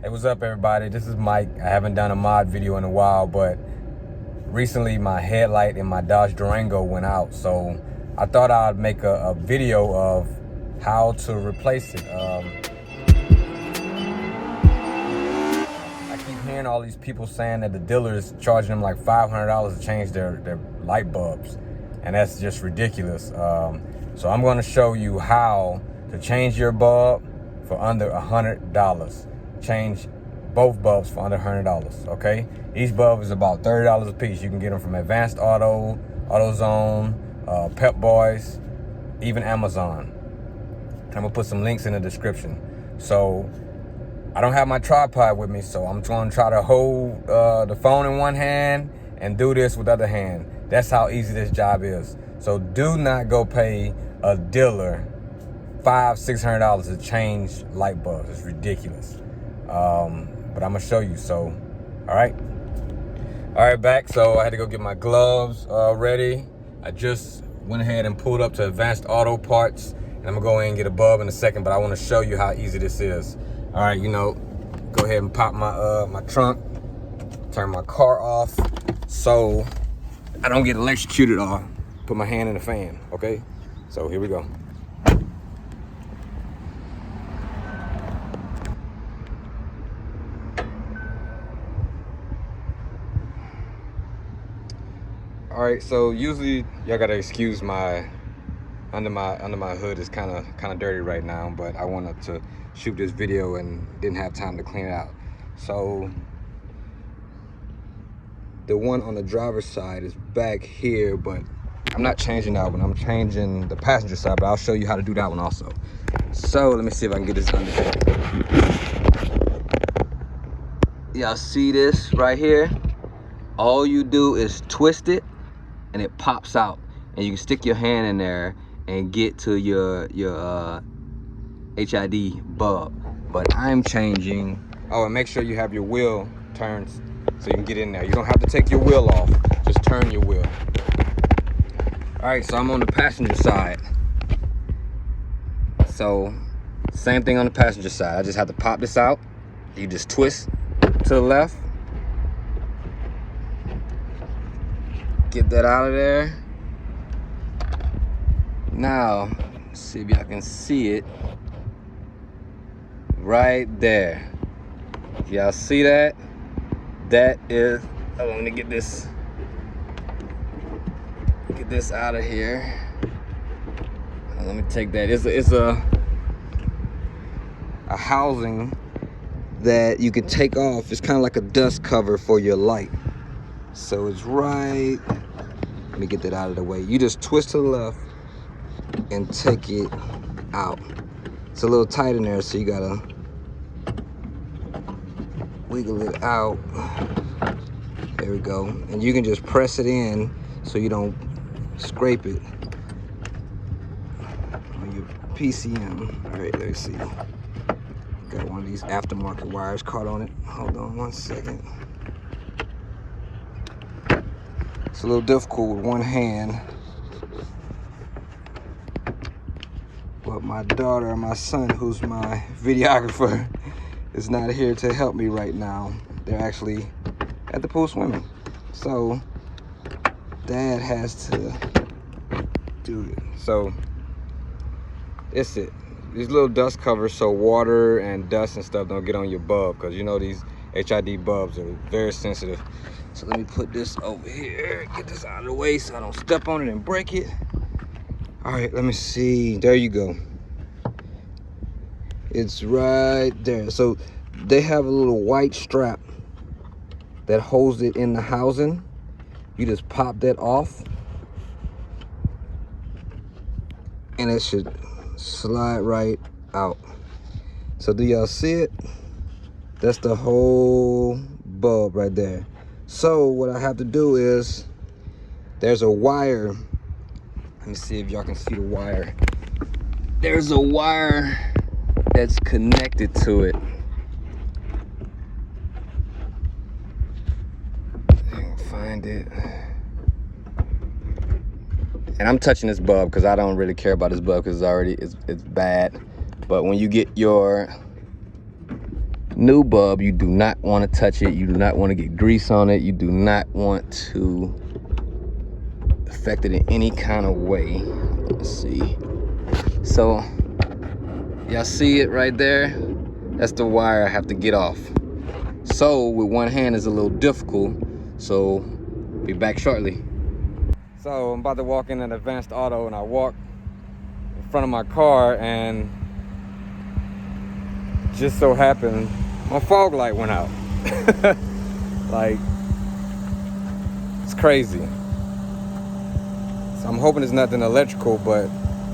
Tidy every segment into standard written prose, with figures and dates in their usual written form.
Hey, what's up, everybody? This is Mike. I haven't done a mod video in a while, but recently my headlight in my Dodge Durango went out, so I thought I'd make a video of how to replace it. I keep hearing all these people saying that the dealer is charging them like $500 to change their light bulbs, and that's just ridiculous. So I'm going to show you how to change your bulb for under $100. Change both bulbs for under $100, okay? Each bulb is about $30 a piece. You can get them from Advanced Auto, Autozone, Pep Boys, even Amazon. I'm gonna put some links in the description. So I don't have my tripod with me, so I'm gonna try to hold the phone in one hand and do this with the other hand. That's how easy this job is. So do not go pay a dealer $500-600 to change light bulbs. It's ridiculous. But I'm gonna show you. So all right, back. So I had to go get my gloves ready. I just went ahead and pulled up to Advanced Auto Parts, and I'm gonna go in and get a bulb in a second, but I want to show you how easy this is. All right, go ahead and pop my my trunk, turn my car off so I don't get electrocuted or put my hand in the fan. Okay, so here we go. All right, so usually y'all gotta excuse my under my hood is kind of dirty right now, but I wanted to shoot this video and didn't have time to clean it out. So the one on the driver's side is back here, but I'm not changing that one. I'm changing the passenger side, but I'll show you how to do that one also. So let me see if I can get this done. Y'all see this right here? All you do is twist it and it pops out, and you can stick your hand in there and get to your HID bulb. But I'm changing, and make sure you have your wheel turned so you can get in there. You don't have to take your wheel off, just turn your wheel. All right, so I'm on the passenger side. So same thing on the passenger side. I just have to pop this out. You just twist to the left, get that out of there. Now, see if y'all can see it right there. Y'all see that? That is, let me get this out of here. Let me take that. It's a housing that you can take off. It's kind of like a dust cover for your light. So it's right, let me get that out of the way. You just twist to the left and take it out. It's a little tight in there, so you gotta wiggle it out. There we go. And you can just press it in so you don't scrape it on your PCM. All right, let's see. Got one of these aftermarket wires caught on it. Hold on one second. It's a little difficult with one hand, but my daughter and my son, who's my videographer, is not here to help me right now. They're actually at the pool swimming, so Dad has to do it. So it's it. These little dust covers so water and dust and stuff don't get on your bulb, because you know these HID bulbs are very sensitive. So let me put this over here, get this out of the way so I don't step on it and break it. All right, let me see. There you go. It's right there. So they have a little white strap that holds it in the housing. You just pop that off and it should slide right out. So do y'all see it? That's the whole bulb right there. So what I have to do is, there's a wire. Let me see if y'all can see the wire. There's a wire that's connected to it. I can find it. And I'm touching this bulb because I don't really care about this bulb because it's bad. But when you get your New bulb, you do not want to touch it. You do not want to get grease on it. You do not want to affect it in any kind of way. Let's see. So, y'all see it right there? That's the wire I have to get off. So, with one hand is a little difficult. So, be back shortly. So, I'm about to walk in an Advanced Auto, and I walk in front of my car, and just so happened my fog light went out. Like, it's crazy. So I'm hoping it's nothing electrical, but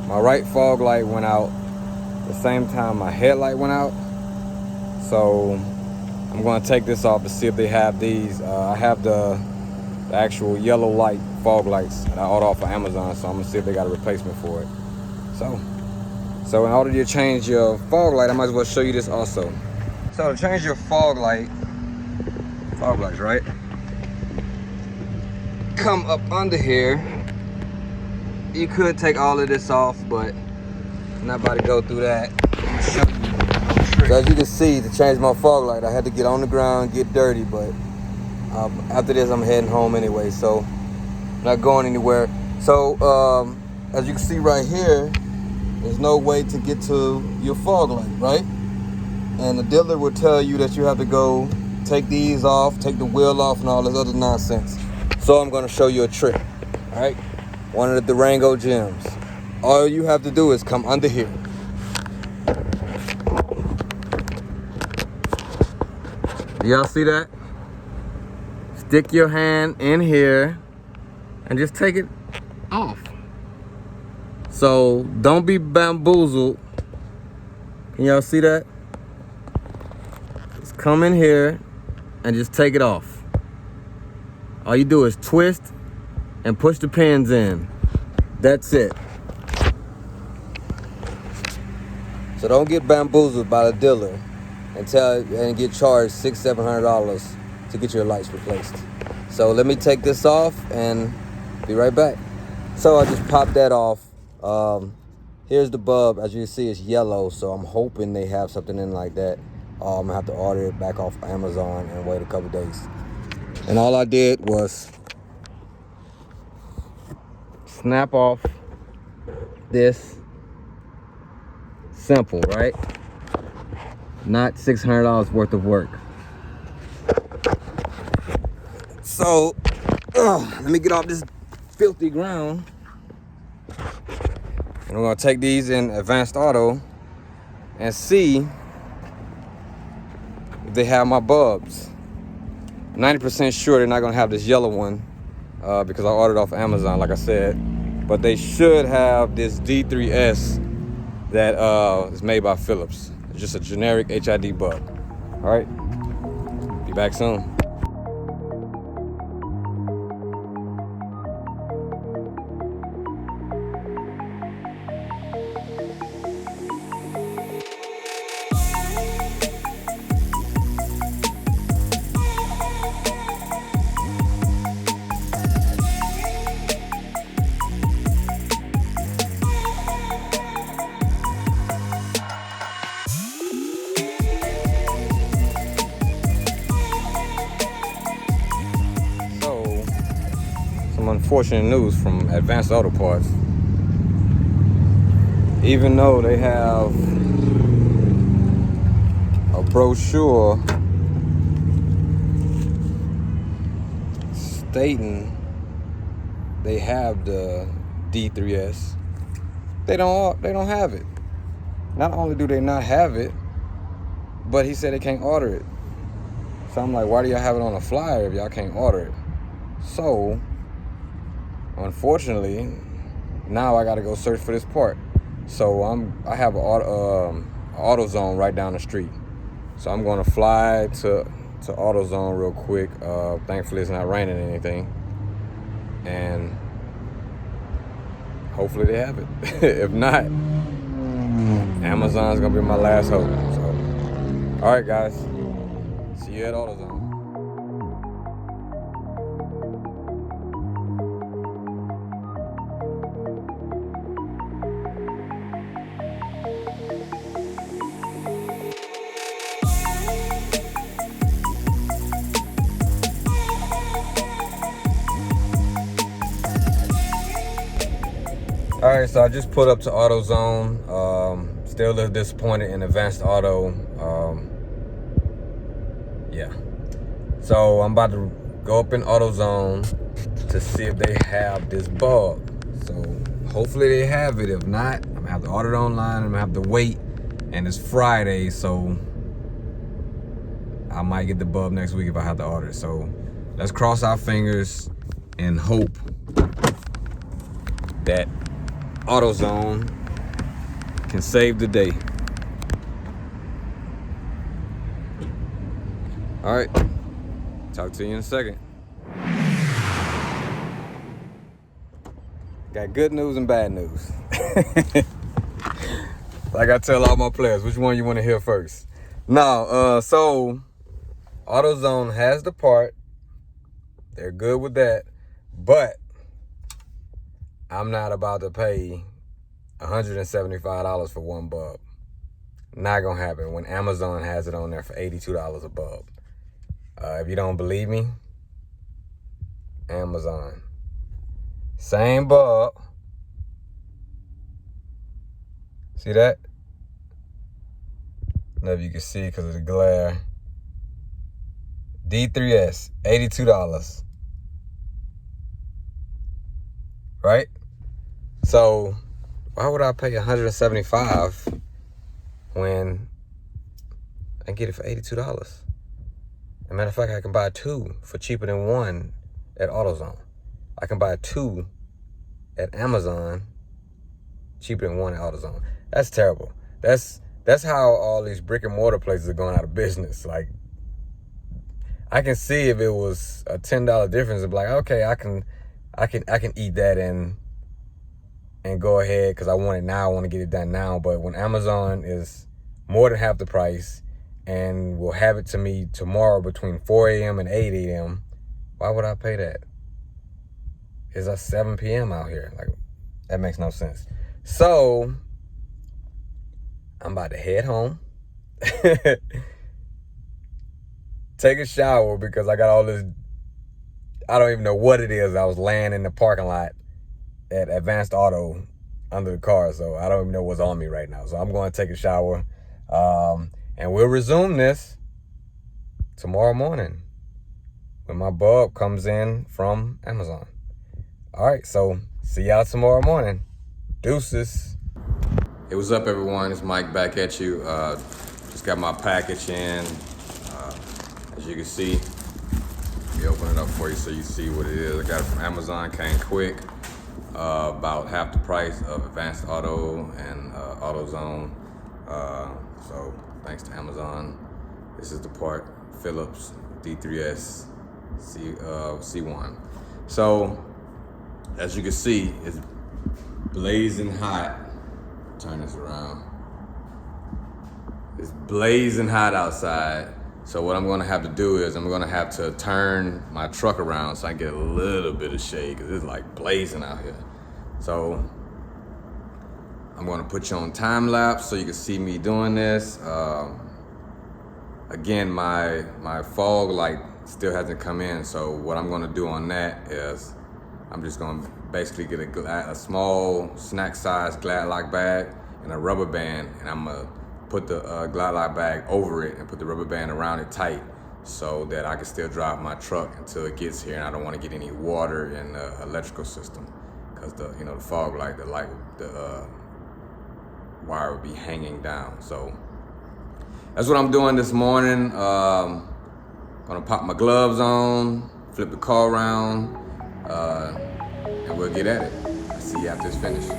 my right fog light went out at the same time my headlight went out. So I'm going to take this off to see if they have these. I have the actual yellow light fog lights that I ordered off of Amazon, so I'm going to see if they got a replacement for it. So in order to change your fog light, I might as well show you this also. So to change your fog lights, right? Come up under here. You could take all of this off, but I'm not about to go through that. I'm gonna show you. So as you can see, to change my fog light, I had to get on the ground, get dirty, but after this, I'm heading home anyway, so I'm not going anywhere. So as you can see right here, there's no way to get to your fog light, right? And the dealer will tell you that you have to go take these off, take the wheel off, and all this other nonsense. So I'm gonna show you a trick, all right? One of the Durango gems. All you have to do is come under here. Y'all see that? Stick your hand in here and just take it off. So don't be bamboozled. Can y'all see that? Just come in here and just take it off. All you do is twist and push the pins in. That's it. So don't get bamboozled by the dealer and get charged $600-700 to get your lights replaced. So let me take this off and be right back. So I just popped that off. Here's the bulb. As you can see, it's yellow, so I'm hoping they have something in like that. I'm gonna have to order it back off Amazon and wait a couple days. And all I did was snap off this. Simple, right? Not $600 worth of work. So let me get off this filthy ground. And we're gonna take these in Advanced Auto and see if they have my bulbs. 90% sure they're not gonna have this yellow one because I ordered off Amazon, like I said. But they should have this D3S that is made by Phillips. It's just a generic HID bulb. All right, be back soon. Some unfortunate news from Advanced Auto Parts. Even though they have a brochure stating they have the D3S, they don't have it. Not only do they not have it, but he said they can't order it. So I'm like, why do y'all have it on a flyer if y'all can't order it? So unfortunately, now I gotta go search for this part. So I have an Autozone right down the street. So I'm gonna fly to Autozone real quick. Thankfully it's not raining or anything. And hopefully they have it. If not, Amazon's gonna be my last hope. So, all right guys, see you at Autozone. All right, so I just pulled up to AutoZone. Still a little disappointed in Advanced Auto. Yeah. So I'm about to go up in AutoZone to see if they have this bulb. So hopefully they have it. If not, I'm gonna have to order it online. I'm gonna have to wait. And it's Friday, so I might get the bulb next week if I have to order it. So let's cross our fingers and hope that AutoZone can save the day. All right, talk to you in a second. Got good news and bad news. Like I tell all my players, which one you want to hear first? No, so AutoZone has the part. They're good with that, but I'm not about to pay $175 for one bulb. Not gonna happen when Amazon has it on there for $82 a bulb. If you don't believe me, Amazon. Same bulb. See that? I don't know if you can see because of the glare. D3S, $82. Right? So why would I pay $175 when I can get it for $82? As a matter of fact, I can buy two for cheaper than one at AutoZone. I can buy two at Amazon cheaper than one at AutoZone. That's terrible. That's how all these brick and mortar places are going out of business. Like, I can see if it was a $10 difference, it'd be like, okay, I can eat that and go ahead because I want it now. I want to get it done now. But when Amazon is more than half the price and will have it to me tomorrow between 4 a.m. and 8 a.m., why would I pay that? It's at 7 p.m. out here. Like, that makes no sense. So I'm about to head home, take a shower because I got all this, I don't even know what it is. I was laying in the parking lot at Advanced Auto under the car, so I don't even know what's on me right now. So I'm going to take a shower, and we'll resume this tomorrow morning when my bulb comes in from Amazon. All right, so see y'all tomorrow morning. Deuces. Hey, what's up, everyone? It's Mike back at you. Just got my package in. As you can see, let me open it up for you so you see what it is. I got it from Amazon, came quick. About half the price of Advanced Auto and AutoZone. So thanks to Amazon. This is the part, Phillips D3S C1. So as you can see, it's blazing hot. Turn this around. It's blazing hot outside. So what I'm gonna have to do is I'm gonna have to turn my truck around so I can get a little bit of shade because it's like blazing out here. So I'm gonna put you on time lapse so you can see me doing this. Again, my fog light still hasn't come in. So what I'm gonna do on that is I'm just gonna basically get a small snack size Glad Lock bag and a rubber band, and I'm gonna put the Glad Lock bag over it and put the rubber band around it tight so that I can still drive my truck until it gets here, and I don't want to get any water in the electrical system because the fog light, the wire would be hanging down. So that's what I'm doing this morning. Gonna pop my gloves on, flip the car around, and we'll get at it. I'll see you after it's finished.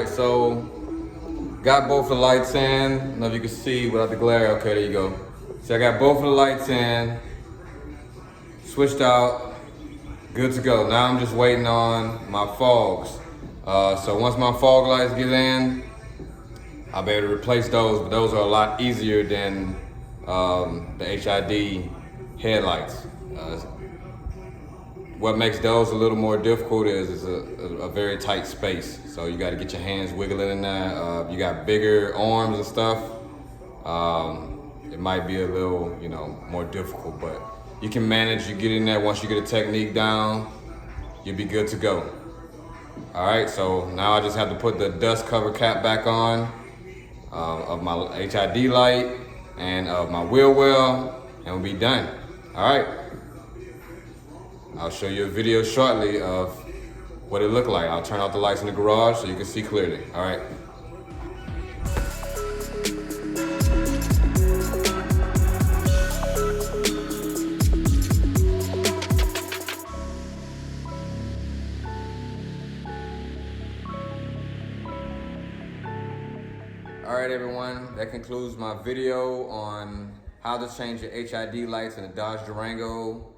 right, so got both the lights in. I don't know if you can see without the glare. Okay, there you go. So I got both of the lights in, switched out, good to go. Now I'm just waiting on my fogs. So once my fog lights get in, I'll be able to replace those, but those are a lot easier than the HID headlights. What makes those a little more difficult is a very tight space. So you got to get your hands wiggling in there. You got bigger arms and stuff. It might be a little, more difficult, but you can manage. You get in there, once you get a technique down, you'll be good to go. All right, so now I just have to put the dust cover cap back on of my HID light and of my wheel well, and we'll be done. All right. I'll show you a video shortly of what it looked like. I'll turn off the lights in the garage so you can see clearly. All right. All right, everyone, that concludes my video on how to change your HID lights in a Dodge Durango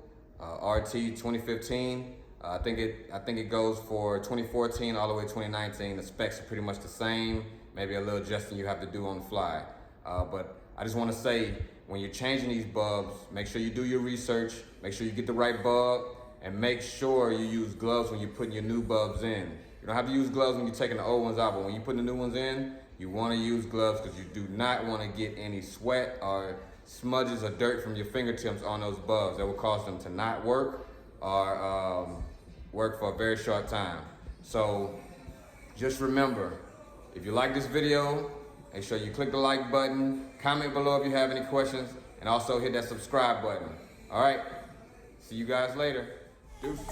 RT 2015. I think it goes for 2014 all the way to 2019. The specs are pretty much the same. Maybe a little adjusting you have to do on the fly. But I just want to say, when you're changing these bulbs, make sure you do your research, make sure you get the right bulb, and make sure you use gloves when you're putting your new bulbs in. You don't have to use gloves when you're taking the old ones out, but when you're putting the new ones in, you want to use gloves because you do not want to get any sweat or smudges or dirt from your fingertips on those bulbs. That will cause them to not work or work for a very short time. So just remember, if you like this video, make sure you click the like button, comment below if you have any questions, and also hit that subscribe button. All right, see you guys later. Deuces.